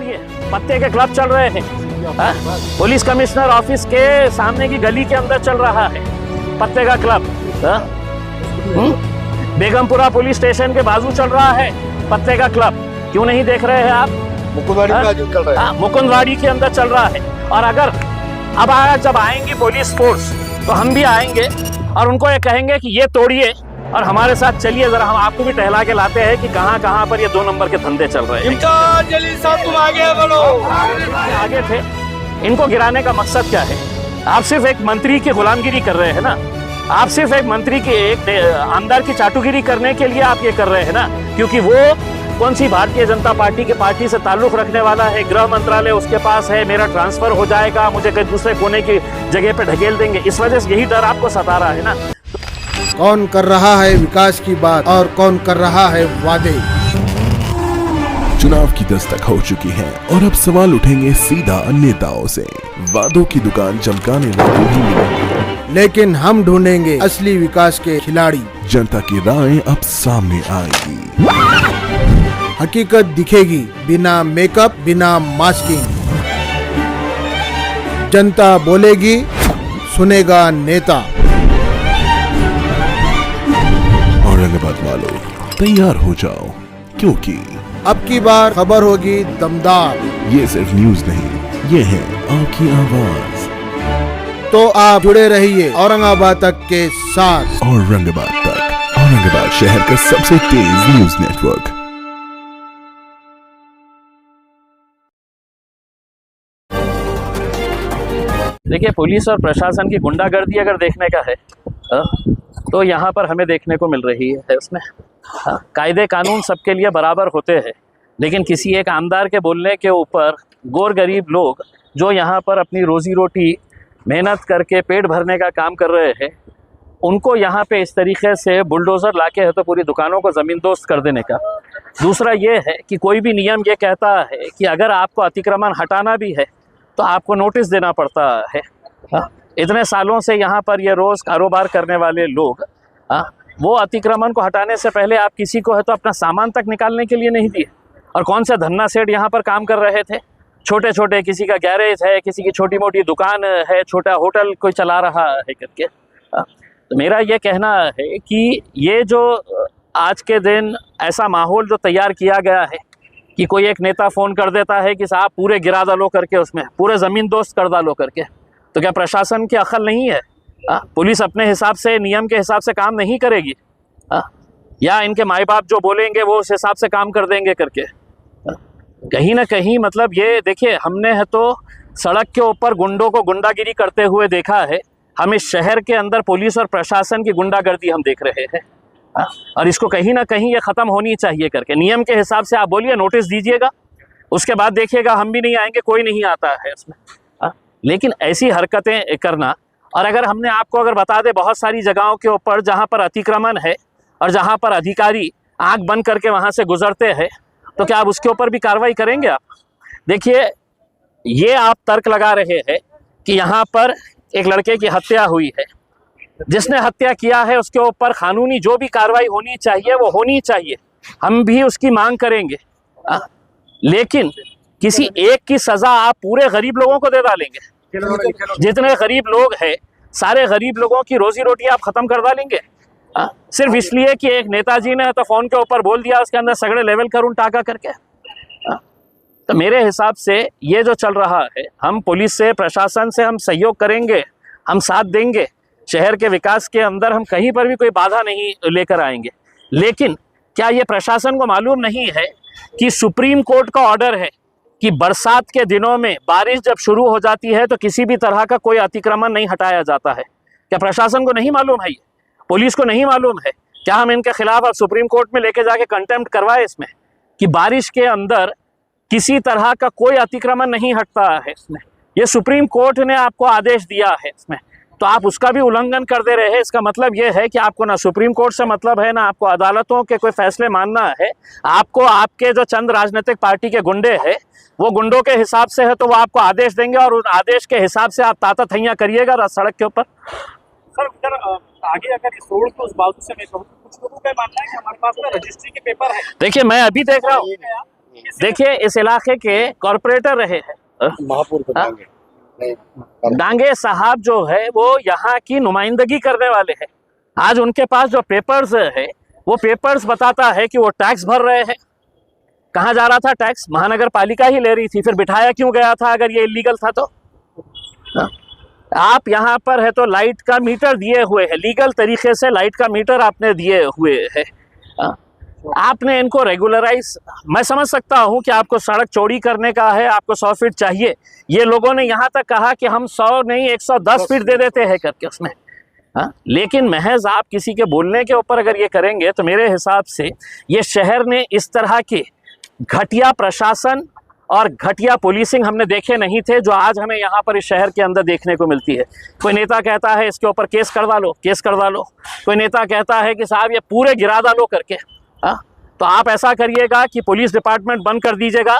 ये पत्ते के क्लब चल रहे हैं। पुलिस कमिश्नर ऑफिस के सामने की गली के अंदर चल रहा है पत्ते का क्लब। बेगमपुरा पुलिस स्टेशन के बाजू चल रहा है पत्ते का क्लब। क्यों नहीं देख रहे हैं आप? मुकुंदवाड़ी के अंदर चल रहा है। और अगर अब जब आएंगी पुलिस फोर्स तो हम भी आएंगे और उनको ये कहेंगे कि ये तोड़िए और हमारे साथ चलिए, जरा हम आपको भी टहला के लाते हैं कि कहां कहां पर ये 2 नंबर के धंधे चल रहे हैं। तुम आगे बढ़ो। आगे थे, इनको गिराने का मकसद क्या है? आप सिर्फ एक मंत्री की गुलामगिरी कर रहे हैं ना, आप सिर्फ एक मंत्री की एक आमदार की चाटुगिरी करने के लिए आप ये कर रहे हैं ना, क्योंकि वो कौन सी भारतीय जनता पार्टी के पार्टी से ताल्लुक रखने वाला है, गृह मंत्रालय उसके पास है, मेरा ट्रांसफर हो जाएगा, मुझे कहीं दूसरे कोने की जगह पे ढकेल देंगे, इस वजह से यही डर आपको सता रहा है ना। कौन कर रहा है विकास की बात और कौन कर रहा है वादे? चुनाव की दस्तक हो चुकी है और अब सवाल उठेंगे सीधा नेताओं से। वादों की दुकान चमकाने वाले भी मिलेंगे, लेकिन हम ढूंढेंगे असली विकास के खिलाड़ी। जनता की राय अब सामने आएगी, हकीकत दिखेगी बिना मेकअप, बिना मास्किंग। जनता बोलेगी, सुनेगा नेता। औरंगाबाद वालों तैयार हो जाओ, क्योंकि अब की बार खबर होगी दमदार। ये सिर्फ न्यूज नहीं, ये है आपकी आवाज। तो आप जुड़े रहिए औरंगाबाद तक के साथ। औरंगाबाद तक, औरंगाबाद शहर का सबसे तेज न्यूज नेटवर्क। देखिए, पुलिस और प्रशासन की गुंडागर्दी अगर देखने का है तो यहाँ पर हमें देखने को मिल रही है। उसमें कायदे कानून सबके लिए बराबर होते हैं, लेकिन किसी एक आमदार के बोलने के ऊपर गोर गरीब लोग जो यहाँ पर अपनी रोजी रोटी मेहनत करके पेट भरने का काम कर रहे हैं, उनको यहाँ पे इस तरीके से बुलडोज़र लाके है तो पूरी दुकानों को ज़मींदोस्त कर देने का। दूसरा ये है कि कोई भी नियम ये कहता है कि अगर आपको अतिक्रमण हटाना भी है तो आपको नोटिस देना पड़ता है। इतने सालों से यहाँ पर ये रोज़ कारोबार करने वाले लोग वो अतिक्रमण को हटाने से पहले आप किसी को है तो अपना सामान तक निकालने के लिए नहीं दिए। और कौन से धन्ना सेठ यहाँ पर काम कर रहे थे, छोटे छोटे, किसी का गैरेज है, किसी की छोटी मोटी दुकान है, छोटा होटल कोई चला रहा है करके। तो मेरा ये कहना है कि ये जो आज के दिन ऐसा माहौल जो तैयार किया गया है कि कोई एक नेता फ़ोन कर देता है कि साहब पूरे गिरा डालो करके, उसमें पूरे ज़मीन दोस्त कर डालो करके, तो क्या प्रशासन की अक्ल नहीं है? पुलिस अपने हिसाब से, नियम के हिसाब से काम नहीं करेगी? या इनके माँ बाप जो बोलेंगे वो उस हिसाब से काम कर देंगे करके? कहीं ना कहीं मतलब ये देखिए, हमने है तो सड़क के ऊपर गुंडों को गुंडागिरी करते हुए देखा है, हम इस शहर के अंदर पुलिस और प्रशासन की गुंडागर्दी हम देख रहे हैं। और इसको कहीं ना कहीं ये ख़त्म होनी चाहिए करके। नियम के हिसाब से आप बोलिए, नोटिस दीजिएगा, उसके बाद देखिएगा हम भी नहीं आएंगे, कोई नहीं आता है उसमें। लेकिन ऐसी हरकतें करना, और अगर हमने आपको अगर बता दें बहुत सारी जगहों के ऊपर जहाँ पर अतिक्रमण है और जहाँ पर अधिकारी आंख बंद करके वहाँ से गुजरते हैं, तो क्या आप उसके ऊपर भी कार्रवाई करेंगे? आप देखिए, ये आप तर्क लगा रहे हैं कि यहाँ पर एक लड़के की हत्या हुई है, जिसने हत्या किया है उसके ऊपर कानूनी जो भी कार्रवाई होनी चाहिए वो होनी चाहिए, हम भी उसकी मांग करेंगे। लेकिन किसी एक की सज़ा आप पूरे गरीब लोगों को दे डालेंगे। जितने गरीब लोग हैं, सारे गरीब लोगों की रोजी रोटी आप ख़त्म कर डालेंगे सिर्फ इसलिए कि एक नेताजी ने तो फ़ोन के ऊपर बोल दिया, उसके अंदर सगड़े लेवल करूँ टाका करके। तो मेरे हिसाब से ये जो चल रहा है, हम पुलिस से, प्रशासन से हम सहयोग करेंगे, हम साथ देंगे, शहर के विकास के अंदर हम कहीं पर भी कोई बाधा नहीं लेकर आएंगे। लेकिन क्या ये प्रशासन को मालूम नहीं है कि सुप्रीम कोर्ट का ऑर्डर है कि बरसात के दिनों में बारिश जब शुरू हो जाती है तो किसी भी तरह का कोई अतिक्रमण नहीं हटाया जाता है? क्या प्रशासन को नहीं मालूम है? ये पुलिस को नहीं मालूम है? क्या हम इनके खिलाफ अब सुप्रीम कोर्ट में लेके जाके कंटेम्प्ट करवाए इसमें कि बारिश के अंदर किसी तरह का कोई अतिक्रमण नहीं हटता है इसमें? ये सुप्रीम कोर्ट ने आपको आदेश दिया है इसमें, तो आप उसका भी उल्लंघन कर दे रहे हैं। इसका मतलब ये है कि आपको ना सुप्रीम कोर्ट से मतलब है, ना आपको अदालतों के कोई फैसले मानना है। आपको आपके जो चंद राजनीतिक पार्टी के गुंडे हैं, वो गुंडों के हिसाब से है तो वो आपको आदेश देंगे और उस आदेश के हिसाब से आप ताता थैया करिएगा सड़क के ऊपर। सर, उधर आगे अगर इस रोड को उस बाजू से मैं कहूँ, कुछ लोगों का मानना है कि हमारे पास में रजिस्ट्री के पेपर है। देखिए, मैं अभी देख रहा हूँ, देखिए इस इलाके के कॉरपोरेटर रहे हैं महापुर डांगे साहब जो है वो यहाँ की नुमाइंदगी करने वाले हैं। आज उनके पास जो पेपर्स है वो पेपर्स बताता है कि वो टैक्स भर रहे हैं। कहाँ जा रहा था टैक्स? महानगर पालिका ही ले रही थी, फिर बिठाया क्यों गया था अगर ये इलीगल था तो? आप यहाँ पर है तो लाइट का मीटर दिए हुए हैं, लीगल तरीके से लाइट का मीटर आपने दिए हुए है, आपने इनको रेगुलराइज। मैं समझ सकता हूँ कि आपको सड़क चौड़ी करने का है, आपको 100 फीट चाहिए। ये लोगों ने यहाँ तक कहा कि हम 100 नहीं 110 फीट दे देते हैं करके उसमें। लेकिन महज आप किसी के बोलने के ऊपर अगर ये करेंगे तो मेरे हिसाब से ये शहर ने इस तरह के घटिया प्रशासन और घटिया पुलिसिंग हमने देखे नहीं थे जो आज हमें यहाँ पर इस शहर के अंदर देखने को मिलती है। कोई नेता कहता है इसके ऊपर केस करवा लो, केस करवा लो। कोई नेता कहता है कि साहब ये पूरे गिरा डालो करके। तो आप ऐसा करिएगा कि पुलिस डिपार्टमेंट बंद कर दीजिएगा,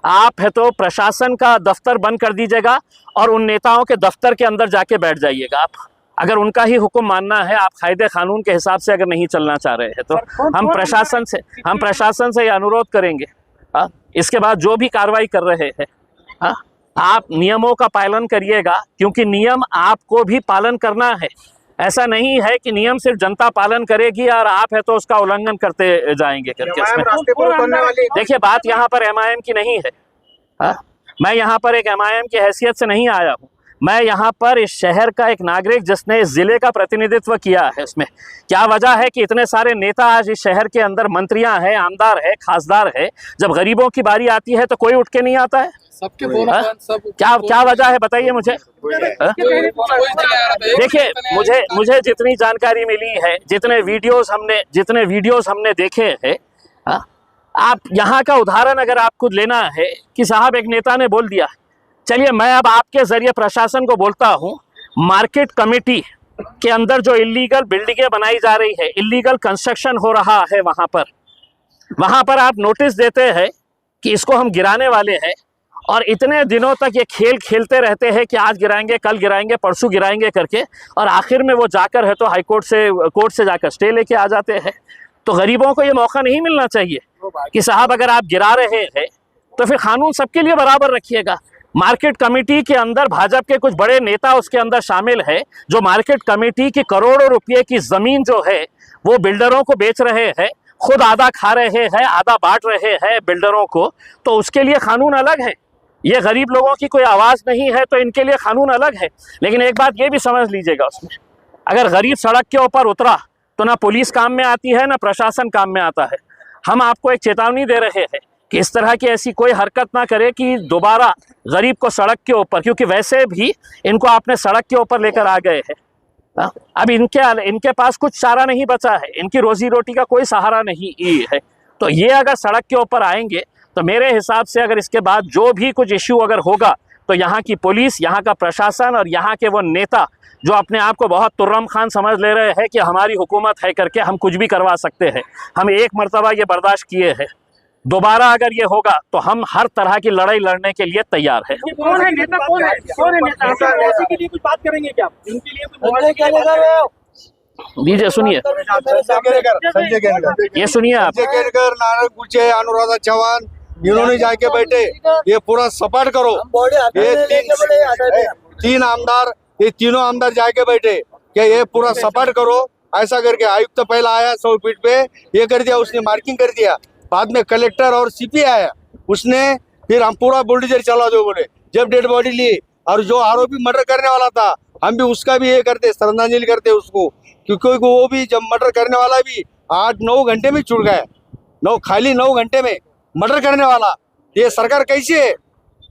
आप है तो प्रशासन का दफ्तर बंद कर दीजिएगा और उन नेताओं के दफ्तर के अंदर जाके बैठ जाइएगा आप। अगर उनका ही हुक्म मानना है, आप कायदे कानून के हिसाब से अगर नहीं चलना चाह रहे हैं तो हम प्रशासन से ये अनुरोध करेंगे। इसके बाद जो भी कार्रवाई कर रहे हैं आप नियमों का पालन करिएगा, क्योंकि नियम आपको भी पालन करना है। ऐसा नहीं है कि नियम सिर्फ जनता पालन करेगी और आप है तो उसका उल्लंघन करते जाएंगे करके उसमें। देखिए बात यहाँ पर MIM की नहीं है। मैं यहाँ पर एक MIM की हैसियत से नहीं आया हूँ। मैं यहाँ पर इस शहर का एक नागरिक जिसने इस जिले का प्रतिनिधित्व किया है। उसमें क्या वजह है कि इतने सारे नेता आज इस शहर के अंदर मंत्रियां हैं, आमदार है, खासदार है, जब गरीबों की बारी आती है तो कोई उठ के नहीं आता है? सबके क्या वजह है बताइए मुझे। देखिए मुझे जितनी जानकारी मिली है, जितने वीडियोस हमने देखे हैं, आप यहाँ का उदाहरण अगर आपको लेना है कि साहब एक नेता ने बोल दिया, चलिए मैं अब आपके जरिए प्रशासन को बोलता हूँ, मार्केट कमेटी के अंदर जो इलीगल बिल्डिंगें बनाई जा रही है, इलीगल कंस्ट्रक्शन हो रहा है, वहां पर आप नोटिस देते हैं कि इसको हम गिराने वाले हैं और इतने दिनों तक ये खेल खेलते रहते हैं कि आज गिराएंगे, कल गिराएंगे, परसों गिराएंगे करके, और आखिर में वो जाकर है तो हाई कोर्ट से जाकर स्टे लेके आ जाते हैं। तो गरीबों को ये मौका नहीं मिलना चाहिए कि साहब अगर आप गिरा रहे हैं तो फिर कानून सबके लिए बराबर रखिएगा। मार्केट कमेटी के अंदर भाजपा के कुछ बड़े नेता उसके अंदर शामिल है, जो मार्केट कमेटी की करोड़ों रुपए की जमीन जो है वो बिल्डरों को बेच रहे हैं, खुद आधा खा रहे हैं, आधा बांट रहे हैं बिल्डरों को। तो उसके लिए कानून अलग है। ये गरीब लोगों की कोई आवाज नहीं है तो इनके लिए कानून अलग है। लेकिन एक बात ये भी समझ लीजिएगा, उसमें अगर गरीब सड़क के ऊपर उतरा तो ना पुलिस काम में आती है, ना प्रशासन काम में आता है। हम आपको एक चेतावनी दे रहे हैं कि इस तरह की ऐसी कोई हरकत ना करे कि दोबारा गरीब को सड़क के ऊपर, क्योंकि वैसे भी इनको आपने सड़क के ऊपर लेकर आ गए हैं। अब इनके पास कुछ चारा नहीं बचा है, इनकी रोजी रोटी का कोई सहारा नहीं है। तो ये अगर सड़क के ऊपर आएंगे तो मेरे हिसाब से अगर इसके बाद जो भी कुछ इश्यू अगर होगा तो यहाँ की पुलिस, यहाँ का प्रशासन और यहाँ के वो नेता जो अपने आप को बहुत तुर्रम खान समझ ले रहे हैं कि हमारी हुकूमत है करके हम कुछ भी करवा सकते हैं, हम एक मर्तबा ये बर्दाश्त किए हैं। दोबारा अगर ये होगा तो हम हर तरह की लड़ाई लड़ने के लिए तैयार है। कौन है नेता? कौन है नेता? के लिए कुछ बात करेंगे क्या? इनके लिए कुछ दीजिए, सुनिए, ये सुनिए आप। नारायण गुचे, अनुराधा चौहान, इन्होंने जाके बैठे ये पूरा सपाट करो। ये तीन आमदार, ये तीनों आमदार जाके बैठे कि ये पूरा सपाट करो, ऐसा करके। आयुक्त तो पहला आया 100 फीट पे, ये कर दिया, उसने मार्किंग कर दिया। बाद में कलेक्टर और CP आया, उसने फिर हम पूरा बुलडोजर चला दो बोले। जब डेड बॉडी ली और जो आरोपी मर्डर करने वाला था, हम भी उसका भी ये करते, श्रद्धांजलि करते उसको, क्योंकि वो भी जब मर्डर करने वाला भी 8-9 घंटे में छूट गया। खाली 9 घंटे में मर्डर करने वाला। ये सरकार कैसी है?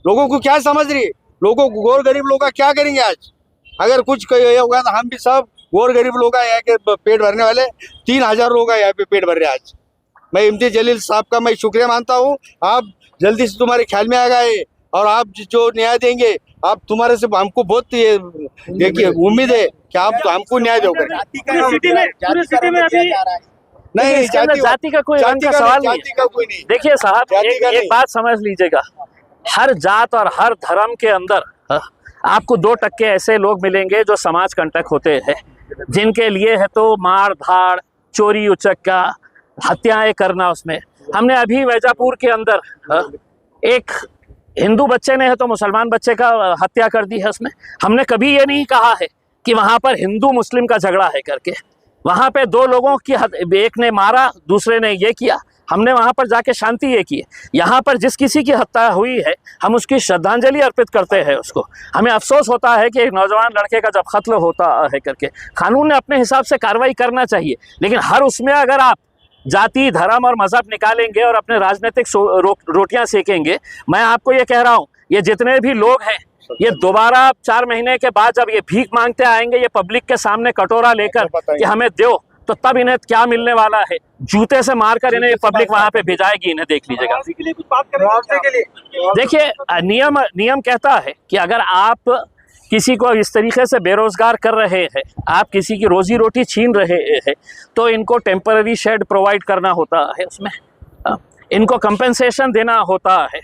लोगों को क्या समझ रही? लोगों को, गौर गरीब लोग का क्या करेंगे आज? अगर कुछ होगा तो हम भी सब गौर गरीब लोग यहाँ के पेट भरने वाले 3000 लोग यहाँ पे पेट भर रहे आज। मैं इम्तियाज जलील साहब का मैं शुक्रिया मानता हूँ। आप जल्दी से तुम्हारे ख्याल में आ गए और आप जो न्याय देंगे, आप तुम्हारे से हमको बहुत देखिए उम्मीद है कि आप हमको न्याय दोगे। नहीं, जाति का कोई रंग का सवाल नहीं। देखिए साहब, एक बात समझ लीजिएगा, हर जात और हर धर्म के अंदर आपको 2% ऐसे लोग मिलेंगे जो समाज कंटक होते हैं, जिनके लिए है तो मार धाड़, चोरी उचक्का, हत्याएं करना उसमें हमने अभी वैजापुर के अंदर एक हिंदू बच्चे ने है तो मुसलमान बच्चे का हत्या कर दी है उसमें। हमने कभी ये नहीं कहा है कि वहाँ पर हिंदू मुस्लिम का झगड़ा है करके। वहाँ पे दो लोगों की एक ने मारा, दूसरे ने ये किया, हमने वहाँ पर जाके शांति ये की है। यहाँ पर जिस किसी की हत्या हुई है हम उसकी श्रद्धांजलि अर्पित करते हैं उसको। हमें अफसोस होता है कि एक नौजवान लड़के का जब कत्ल होता है करके, कानून ने अपने हिसाब से कार्रवाई करना चाहिए, लेकिन हर उसमें अगर आप जाति धर्म और मजहब निकालेंगे और अपने राजनीतिक रोटियां सेकेंगे, मैं आपको ये कह रहा हूँ ये जितने भी लोग हैं ये दोबारा 4 महीने के बाद जब ये भीख मांगते आएंगे ये पब्लिक के सामने कटोरा लेकर कि हमें दो, तो तब इन्हें क्या मिलने वाला है, जूते से मारकर इन्हें पब्लिक वहां पे भेजाएगी। इन्हें देख लीजिएगा। देखिए नियम कहता है कि अगर आप किसी को इस तरीके से बेरोजगार कर रहे हैं, आप किसी की रोजी रोटी छीन रहे हैं, तो इनको टेम्पररी शेड प्रोवाइड करना होता है, उसमें इनको कंपेंसेशन देना होता है।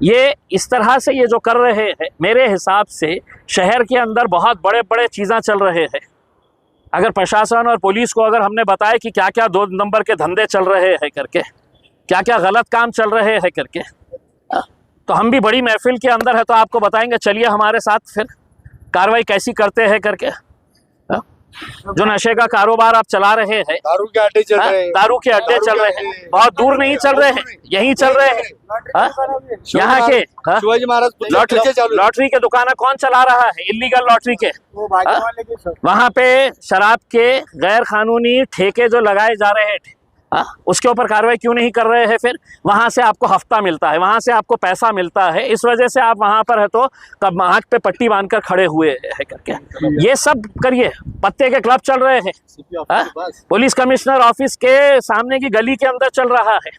ये इस तरह से ये जो कर रहे हैं, मेरे हिसाब से शहर के अंदर बहुत बड़े बड़े चीज़ें चल रहे हैं। अगर प्रशासन और पुलिस को अगर हमने बताया कि क्या क्या 2 नंबर के धंधे चल रहे हैं करके, क्या क्या गलत काम चल रहे हैं करके, तो हम भी बड़ी महफिल के अंदर है तो आपको बताएंगे, चलिए हमारे साथ फिर कार्रवाई कैसी करते हैं करके। जो नशे का कारोबार आप चला रहे हैं, दारू के अड्डे चल रहे हैं, दारू के अड्डे चल रहे हैं, बहुत दूर नहीं चल रहे हैं, यहीं चल रहे हैं। यहाँ के शिवाजी महाराज लॉटरी के दुकान कौन चला रहा है, इलीगल लॉटरी के। वहाँ पे शराब के गैर कानूनी ठेके जो लगाए जा रहे हैं, उसके ऊपर कार्रवाई क्यों नहीं कर रहे हैं? फिर वहां से आपको हफ्ता मिलता है, वहां से आपको पैसा मिलता है, इस वजह से आप वहां पर है तो कब आंख पे पट्टी बांधकर खड़े हुए है करके। ये सब करिए। पत्ते के क्लब चल रहे हैं, पुलिस कमिश्नर ऑफिस के सामने की गली के अंदर चल रहा है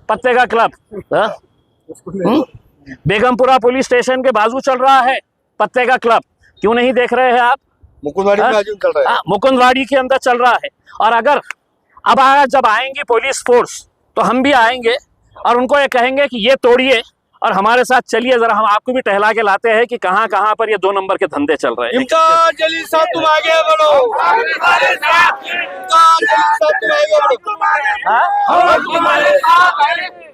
पत्ते का क्लब। बेगमपुरा पुलिस स्टेशन के बाजू चल रहा है पत्ते का क्लब, क्यों नहीं देख रहे हैं आप? मुकुंदवाड़ी में चल रहा है, मुकुंदवाड़ी के अंदर चल रहा है। और अगर अब जब आएंगी पुलिस फोर्स तो हम भी आएंगे और उनको ये कहेंगे कि ये तोड़िए और हमारे साथ चलिए, जरा हम आपको भी टहला के लाते हैं कि कहाँ कहाँ पर ये 2 नंबर के धंधे चल रहे हैं। इम्तियाज जलील साहब तुम आगे बढ़ो, इम्तियाज जलील साहब तुम आगे बढ़ो,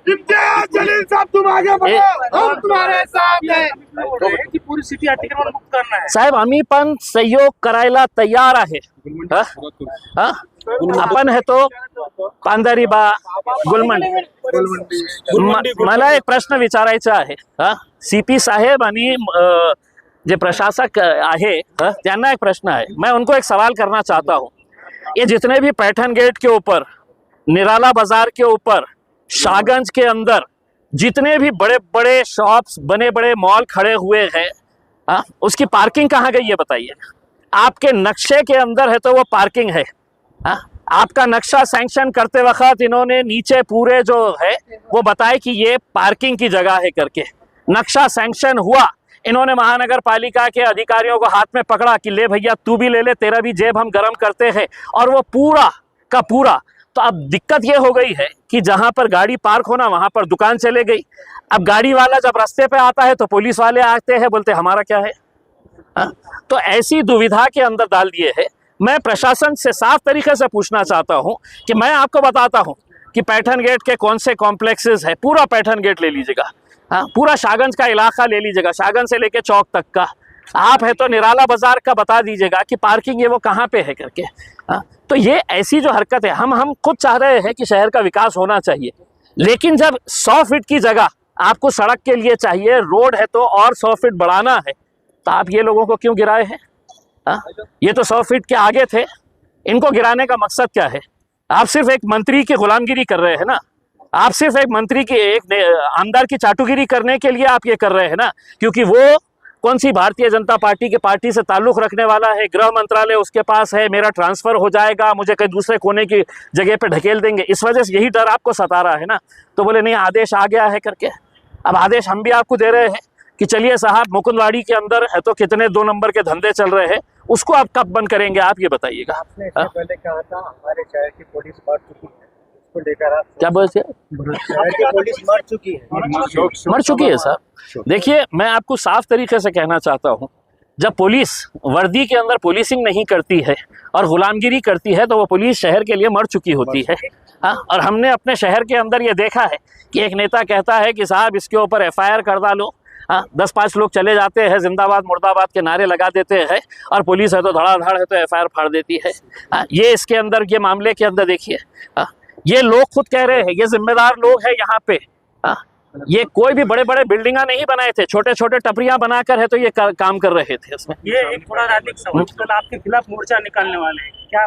इम्तियाज जलील साहब तुम आगे बढ़ो, हम तुम्हारे साथ हैं। पूरी सिटी अतिक्रमण मुक्त करना है साहेब, आम्ही पण सहयोग करायला तयार आहे। आपण है तो पांढरी बा गुलमंडी। मला एक प्रश्न विचारायचा आहे, सीपी साहेब आणि जे प्रशासक आहे त्यांना एक प्रश्न है, मैं उनको एक सवाल करना चाहता हूँ। ये जितने भी पैठन गेट के ऊपर, निराला बाजार के ऊपर, शाहगंज के अंदर जितने भी बड़े बड़े शॉप्स, बने बड़े मॉल खड़े हुए हैं, उसकी पार्किंग कहाँ गई ये बताइए। आपके नक्शे के अंदर है तो वो पार्किंग है। आपका नक्शा सैंक्शन करते वक्त इन्होंने नीचे पूरे जो है वो बताए कि ये पार्किंग की जगह है करके। नक्शा सैंक्शन हुआ, इन्होंने महानगर पालिका के अधिकारियों को हाथ में पकड़ा कि ले भैया तू भी ले ले, तेरा भी जेब हम गर्म करते हैं, और वो पूरा का पूरा। तो अब दिक्कत ये हो गई है कि जहां पर गाड़ी पार्क होना वहां पर दुकान चले गई। अब गाड़ी वाला जब रास्ते पे आता है तो पुलिस वाले आते हैं, बोलते हमारा क्या है। तो ऐसी दुविधा के अंदर डाल दिए है। मैं प्रशासन से साफ तरीके से पूछना चाहता हूं कि मैं आपको बताता हूं कि पैठन गेट के कौन से कॉम्प्लेक्सेस है। पूरा पैठन गेट ले लीजिएगा, पूरा शाहगंज का इलाका ले लीजिएगा, शाहगंज से लेके चौक तक का। आप है तो निराला बाजार का बता दीजिएगा कि पार्किंग ये वो कहाँ पे है करके। तो ये ऐसी जो हरकत है, हम खुद चाह रहे हैं कि शहर का विकास होना चाहिए, लेकिन जब 100 फीट की जगह आपको सड़क के लिए चाहिए, रोड है तो और 100 फीट बढ़ाना है, तो आप ये लोगों को क्यों गिराए हैं? ये तो 100 फीट के आगे थे, इनको गिराने का मकसद क्या है? आप सिर्फ एक मंत्री की गुलामगिरी कर रहे हैं ना, आप सिर्फ एक मंत्री की, एक आमदार की चाटुगिरी करने के लिए आप ये कर रहे हैं ना, क्योंकि वो कौन सी भारतीय जनता पार्टी के पार्टी से ताल्लुक रखने वाला है, गृह मंत्रालय उसके पास है, मेरा ट्रांसफर हो जाएगा, मुझे कहीं दूसरे कोने की जगह पे ढकेल देंगे, इस वजह से यही डर आपको सता रहा है ना। तो बोले नहीं आदेश आ गया है करके। अब आदेश हम भी आपको दे रहे हैं कि चलिए साहब, मुकुंदवाड़ी के अंदर है तो कितने 2 नंबर के धंधे चल रहे हैं, उसको आप कब बंद करेंगे आप ये बताइएगा। आपने इससे पहले कहा था हमारे शहर की पुलिस मर चुकी है, इसको लेकर आप क्या बोलते हैं? शहर की पुलिस मर चुकी है, मर चुकी है साहब। देखिए, मैं आपको साफ तरीके से कहना चाहता हूँ जब पुलिस वर्दी के अंदर पुलिसिंग नहीं करती है और गुलामगिरी करती है तो वो पुलिस शहर के लिए मर चुकी होती है। हाँ, और हमने अपने शहर के अंदर ये देखा है कि एक नेता कहता है कि साहब इसके ऊपर एफआईआर कर डालो। हाँ, 10-5 लोग चले जाते हैं, जिंदाबाद मुर्दाबाद के नारे लगा देते हैं, और पुलिस है तो धड़ाधड़ है तो एफआईआर फाड़ देती है। हाँ, ये इसके अंदर, ये मामले के अंदर देखिए, ये लोग खुद कह रहे हैं, ये जिम्मेदार लोग हैं यहाँ पे। ये कोई भी बड़े बड़े बिल्डिंगा नहीं बनाए थे, छोटे छोटे टपरियां बनाकर है तो ये काम कर रहे थे इसमें। ये एक थोड़ा राजनीतिक सवाल, कल आपके खिलाफ मोर्चा निकालने वाले हैं क्या?